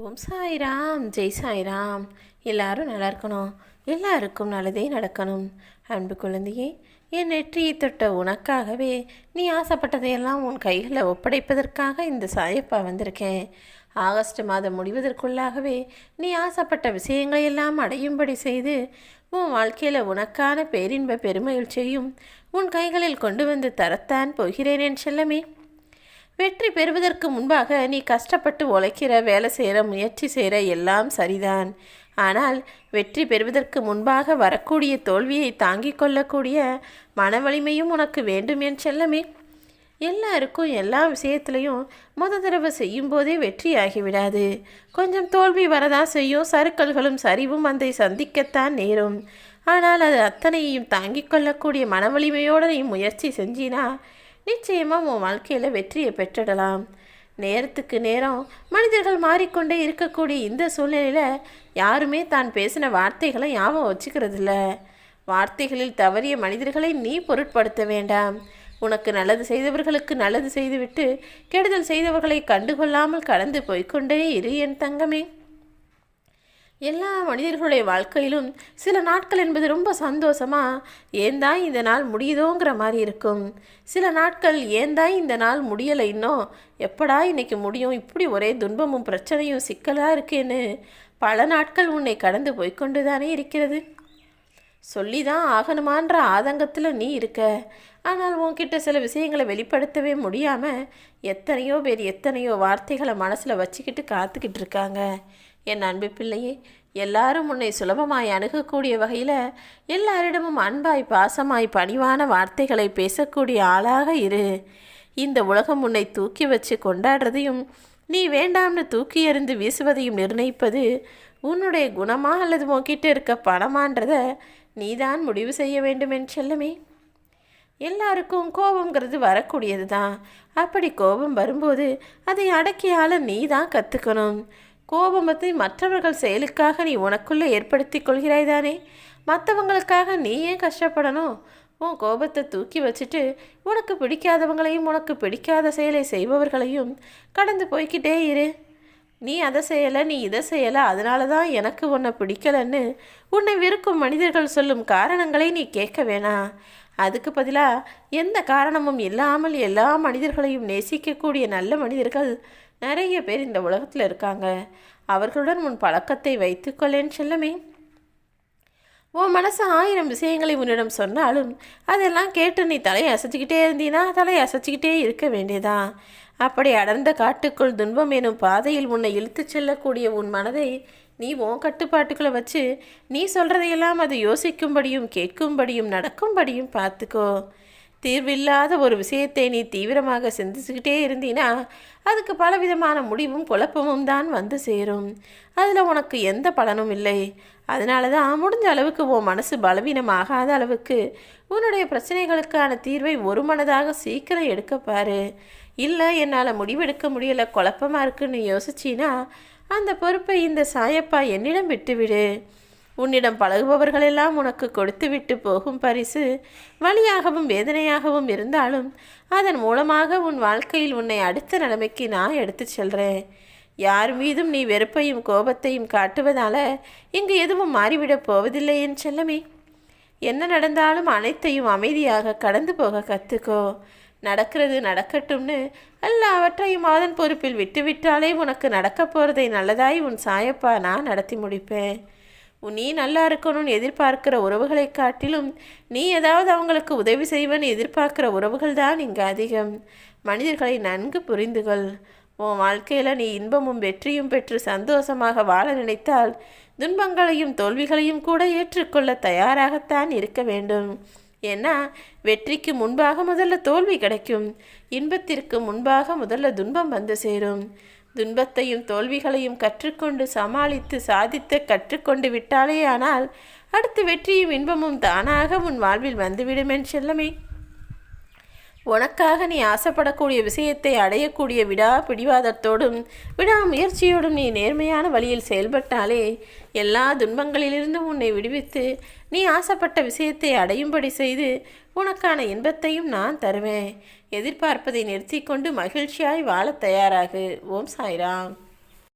ஓம் சாய்ராம், ஜெய் சாய்ராம். எல்லாரும் நல்லா இருக்கணும், எல்லாருக்கும் நல்லதே நடக்கணும். அன்பு குழந்தையே, என் நெற்றியை தொட்ட உனக்காகவே நீ ஆசைப்பட்டதையெல்லாம் உன் கைகளில் ஒப்படைப்பதற்காக இந்த சாயப்பா வந்திருக்கேன். ஆகஸ்ட் மாதம் முடிவதற்குள்ளாகவே நீ ஆசைப்பட்ட விஷயங்களையெல்லாம் அடையும்படி செய்து உன் வாழ்க்கையில் உனக்கான பேரின்ப பெருமகிழ்ச்சியையும் உன் கைகளில் கொண்டு வந்து தரத்தான் போகிறேன் என் செல்லமே. வெற்றி பெறுவதற்கு முன்பாக நீ கஷ்டப்பட்டு உழைக்கிற, வேலை செய்கிற, முயற்சி செய்கிற எல்லாம் சரிதான். ஆனால் வெற்றி பெறுவதற்கு முன்பாக வரக்கூடிய தோல்வியை தாங்கிக் கொள்ளக்கூடிய மன வலிமையும் உனக்கு வேண்டும் என் செல்லமே. எல்லாருக்கும் எல்லா விஷயத்துலையும் தடவை செய்யும் போதே வெற்றி ஆகிவிடாது. கொஞ்சம் தோல்வி வரதான் செய்யும். சறுக்கல்களும் சரிவும் அதை சந்திக்கத்தான் நேரும். ஆனால் அது அத்தனையும் தாங்கிக் கொள்ளக்கூடிய மன வலிமையோடு நீ முயற்சி செஞ்சினா நிச்சயமாக உன் வாழ்க்கையில் வெற்றியை பெற்றிடலாம். நேரத்துக்கு நேரம் மனிதர்கள் மாறிக்கொண்டே இருக்கக்கூடிய இந்த சூழ்நிலையில் யாருமே தான் பேசின வார்த்தைகளை ஞாபகம் வச்சுக்கிறதில்ல. வார்த்தைகளில் தவறிய மனிதர்களை நீ பொருட்படுத்த வேண்டாம். உனக்கு நல்லது செய்தவர்களுக்கு நல்லது செய்துவிட்டு கெடுதல் செய்தவர்களை கண்டுகொள்ளாமல் கடந்து போய்கொண்டே இரு என் தங்கமே. எல்லா மனிதர்களுடைய வாழ்க்கையிலும் சில நாட்கள் என்பது ரொம்ப சந்தோஷமாக ஏன்தான் இந்த நாள் முடியுதோங்கிற மாதிரி இருக்கும். சில நாட்கள் ஏன்தான் இந்த நாள் முடியலை, இன்னும் எப்படா இன்னைக்கு முடியும், இப்படி ஒரே துன்பமும் பிரச்சனையும் சிக்கலாக இருக்கேன்னு பல நாட்கள் உன்னை கடந்து போய்கொண்டு தானே இருக்கிறது. சொல்லி தான் ஆகணுமான்ற ஆதங்கத்தில் நீ இருக்க. ஆனால் உன்கிட்ட சில விஷயங்களை வெளிப்படுத்தவே முடியாமல் எத்தனையோ பேர் எத்தனையோ வார்த்தைகளை மனசில் வச்சுக்கிட்டு காத்துக்கிட்டு இருக்காங்க. என் அன்பு பிள்ளையே, எல்லாரும் உன்னை சுலபமாய் அணுகக்கூடிய வகையில் எல்லாரிடமும் அன்பாய் பாசமாய் பணிவான வார்த்தைகளை பேசக்கூடிய ஆளாக இரு. இந்த உலகம் உன்னை தூக்கி வச்சு கொண்டாடுறதையும் நீ வேண்டாம்னு தூக்கி எறிந்து வீசுவதையும் நிர்ணயிப்பது உன்னுடைய குணமா அல்லது உன்கிட்ட இருக்க பணமான்றத நீதான் முடிவு செய்ய வேண்டும் என் செல்லமே. எல்லாருக்கும் கோபங்கிறது வரக்கூடியது தான். அப்படி கோபம் வரும்போது அதை அடக்கியால நீ தான் கற்றுக்கணும். கோபத்தை மற்றவர்கள் செயலுக்காக நீ உனக்குள்ளே ஏற்படுத்தி கொள்கிறாய் தானே. மற்றவங்களுக்காக நீ ஏன் கஷ்டப்படணும்? உன் கோபத்தை தூக்கி வச்சுட்டு உனக்கு பிடிக்காதவங்களையும் உனக்கு பிடிக்காத செயலை செய்பவர்களையும் கடந்து போய்கிட்டே இரு. நீ அதை செய்யலை, நீ இதை செய்யலை, அதனால தான் எனக்கு உன்னை பிடிக்கலன்னு உன்னை வெறுக்கும் மனிதர்கள் சொல்லும் காரணங்களை நீ கேட்க வேணாம். அதுக்கு பதிலாக எந்த காரணமும் இல்லாமல் எல்லா மனிதர்களையும் நேசிக்கக்கூடிய நல்ல மனிதர்கள் நிறைய பேர் இந்த உலகத்தில் இருக்காங்க. அவர்களுடன் உன் பழக்கத்தை வைத்துக்கொள்ளேன் செல்லமே. உன் மனசு 1000 விஷயங்களை உன்னிடம் சொன்னாலும் அதெல்லாம் கேட்டு நீ தலையை அசைச்சிக்கிட்டே இருந்தீன்னா தலையை அசைச்சிக்கிட்டே இருக்க வேண்டியதான். அப்படி அடர்ந்த காட்டுக்குள் துன்பம் எனும் பாதையில் உன்னை இழுத்து செல்லக்கூடிய உன் மனதை நீ உன் கட்டுப்பாட்டுக்குள்ளே வச்சு நீ சொல்கிறதையெல்லாம் அது யோசிக்கும்படியும் கேட்கும்படியும் நடக்கும்படியும் பார்த்துக்கோ. தீர்வில்லாத ஒரு விஷயத்தை நீ தீவிரமாக சிந்திச்சுக்கிட்டே இருந்தீன்னா அதுக்கு பலவிதமான முடிவும் குழப்பமும் தான் வந்து சேரும். அதில் உனக்கு எந்த பலனும் இல்லை. அதனால தான் முடிஞ்ச அளவுக்கு உன் மனசு பலவீனமாகாத அளவுக்கு உன்னுடைய பிரச்சனைகளுக்கான தீர்வை ஒரு மனதாக சீக்கிரம் எடுக்கப்பாரு. இல்லை என்னால் முடிவெடுக்க முடியலை, குழப்பமாக இருக்குன்னு யோசிச்சின்னா அந்த பொறுப்பை இந்த சாயப்பா என்னிடம் விட்டுவிடு. உன்னிடம் பழகுபவர்களெல்லாம் உனக்கு கொடுத்து விட்டு போகும் பரிசு வலியாகவும் வேதனையாகவும் இருந்தாலும் அதன் மூலமாக உன் வாழ்க்கையில் உன்னை அடுத்த நிலைமைக்கு நான் எடுத்து செல்கிறேன். யார் மீதும் நீ வெறுப்பையும் கோபத்தையும் காட்டுவதால் இங்கு எதுவும் மாறிவிடப் போவதில்லை என் செல்லமே. என்ன நடந்தாலும் அனைத்தையும் அமைதியாக கடந்து போக கற்றுக்கோ. நடக்கிறது நடக்கட்டும்னு எல்லாவற்றையும் அதன் பொறுப்பில் விட்டுவிட்டாலே உனக்கு நடக்க போகிறதை நல்லதாய் உன் சாயப்பா நான் நடத்தி முடிப்பேன். நீ நல்லா இருக்கணும்னு எதிர்பார்க்கிற உறவுகளை காட்டிலும் நீ ஏதாவது அவங்களுக்கு உதவி செய்வன்னு எதிர்பார்க்குற உறவுகள் தான் இங்கே அதிகம். மனிதர்களை நன்கு புரிந்துகொள். உன் வாழ்க்கையில் நீ இன்பமும் வெற்றியும் பெற்று சந்தோஷமாக வாழ நினைத்தால் துன்பங்களையும் தோல்விகளையும் கூட ஏற்றுக்கொள்ள தயாராகத்தான் இருக்க வேண்டும். ஏன்னா வெற்றிக்கு முன்பாக முதல்ல தோல்வி கிடைக்கும், இன்பத்திற்கு முன்பாக முதல்ல துன்பம் வந்து சேரும். துன்பத்தையும் தோல்விகளையும் கற்றுக்கொண்டு சமாளித்து சாதித்து கற்றுக்கொண்டு விட்டாலே ஆனால் அடுத்து வெற்றியும் இன்பமும் தானாக உன் வாழ்வில் வந்துவிடும் என் செல்லமே. உனக்காக நீ ஆசைப்படக்கூடிய விஷயத்தை அடையக்கூடிய பிடிவாதத்தோடும் விடாமுயற்சியோடும் நீ நேர்மையான வழியில் செயல்பட்டாலே எல்லா துன்பங்களிலிருந்தும் உன்னை விடுவித்து நீ ஆசைப்பட்ட விஷயத்தை அடையும்படி செய்து உனக்கான இன்பத்தையும் நான் தருவேன். எதிர்பார்ப்பதை நிறுத்தி கொண்டு மகிழ்ச்சியாய் வாழ தயாராகு. ஓம் சாய்ராம்.